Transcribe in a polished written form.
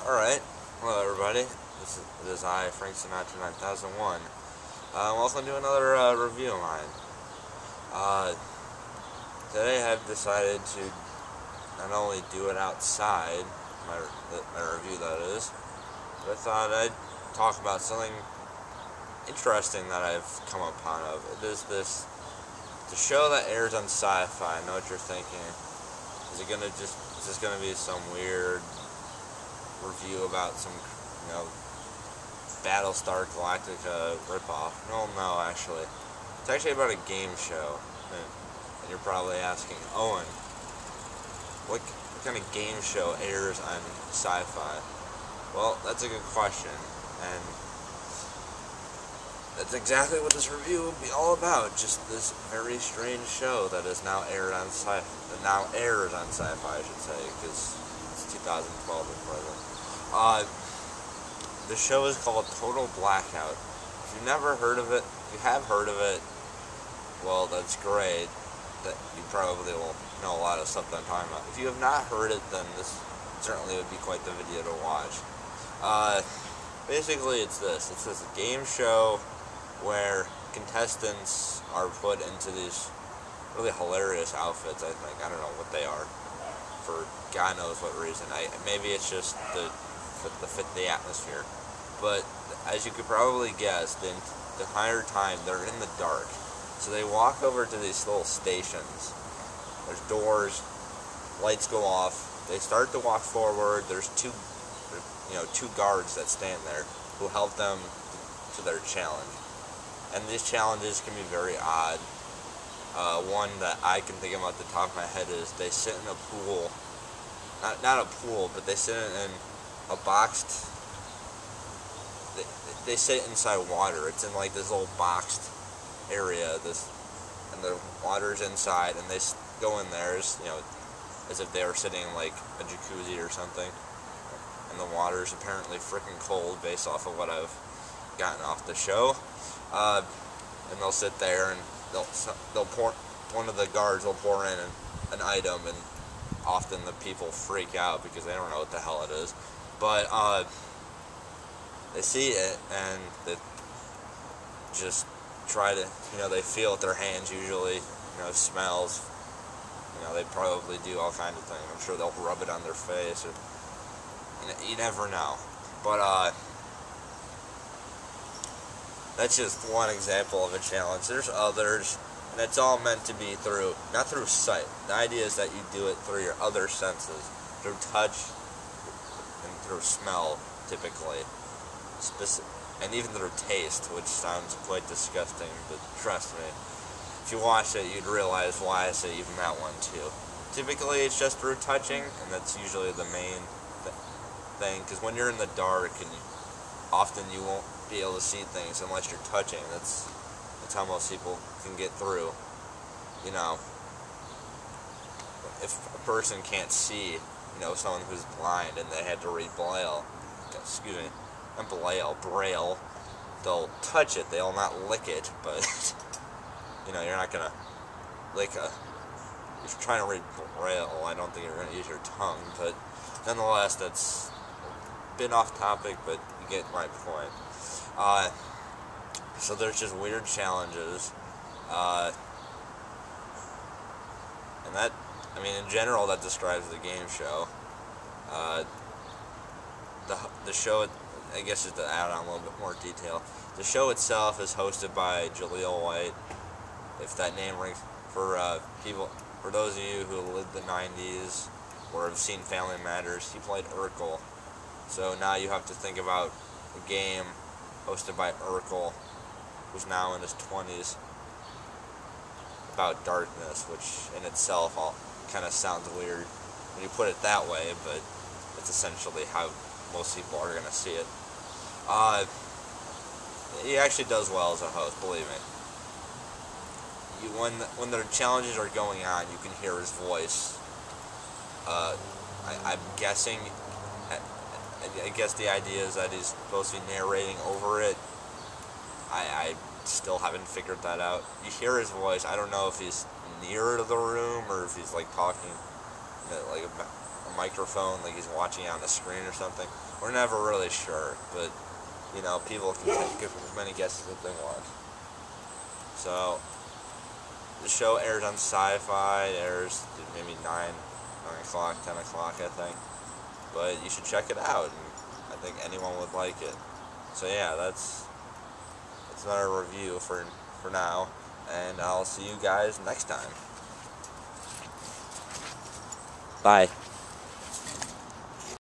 Alright, hello everybody, this is I, Frank Sinatra 9001. Welcome to another review of mine. Today I've decided to not only do it outside, my review that is, but I thought I'd talk about something interesting that I've come upon of. It is the show that airs on Sci-Fi. I know what you're thinking. Is this gonna be some weird review about some, Battlestar Galactica ripoff? No, actually. It's actually about a game show. And you're probably asking, Owen, what kind of game show airs on Sci-Fi? Well, that's a good question, and that's exactly what this review will be all about. Just this very strange show that is now aired on Sci-Fi. That now airs on Sci-Fi, I should say, because it's 2012 at present. The show is called Total Blackout. If you've never heard of it, if you have heard of it, well, that's great. That you probably will know a lot of stuff that I'm talking about. If you have not heard it, then this certainly would be quite the video to watch. Basically, it's this game show where contestants are put into these really hilarious outfits. I think, I don't know what they are, for God knows what reason. Maybe it's just to fit the atmosphere. But as you could probably guess, the entire time they're in the dark. So they walk over to these little stations. There's doors, lights go off. They start to walk forward. There's two guards that stand there who help them to their challenge. And these challenges can be very odd. One that I can think of off the top of my head is they sit in a pool. Not a pool, but they sit in a boxed. They sit inside water. It's in like this little boxed area. And the water's inside, and they go in there as if they were sitting in like a jacuzzi or something. And the water's apparently freaking cold, based off of what I've gotten off the show. And they'll sit there, and they'll pour. One of the guards will pour in an item, and often the people freak out because they don't know what the hell it is. But they see it, and they just try to, they feel with their hands usually, smells. They probably do all kinds of things. I'm sure they'll rub it on their face, or you never know. But that's just one example of a challenge. There's others, and it's all meant to be not through sight. The idea is that you do it through your other senses, through touch and through smell, typically, and even through taste, which sounds quite disgusting, but trust me, if you watch it, you'd realize why I say even that one too. Typically, it's just through touching, and that's usually the main thing, because when you're in the dark, and often you won't be able to see things unless you're touching. That's how most people can get through. If a person can't see, someone who's blind and they had to read Braille, Braille, they'll touch it, they'll not lick it, but, you're not gonna lick if you're trying to read Braille, I don't think you're gonna use your tongue, but nonetheless, that's a bit off topic, but you get my point. So there's just weird challenges, and that, in general, that describes the game show. The show, I guess, just to add on a little bit more detail, the show itself is hosted by Jaleel White. If that name rings for those of you who lived the 90s or have seen Family Matters, he played Urkel. So now you have to think about a game hosted by Urkel, who's now in his 20s, about darkness, which in itself all kind of sounds weird when you put it that way, but it's essentially how most people are going to see it. He actually does well as a host, believe me. When the challenges are going on, you can hear his voice. I'm guessing. I guess the idea is that he's supposed to be narrating over it. I still haven't figured that out. You hear his voice. I don't know if he's near to the room or if he's like talking like a microphone, like he's watching on the screen or something. We're never really sure, but you know, people can take as many guesses as they want. So the show airs on SyFy. It airs maybe 9 o'clock, 10 o'clock, I think. But you should check it out, and I think anyone would like it. So yeah, that's another review for now, and I'll see you guys next time. Bye.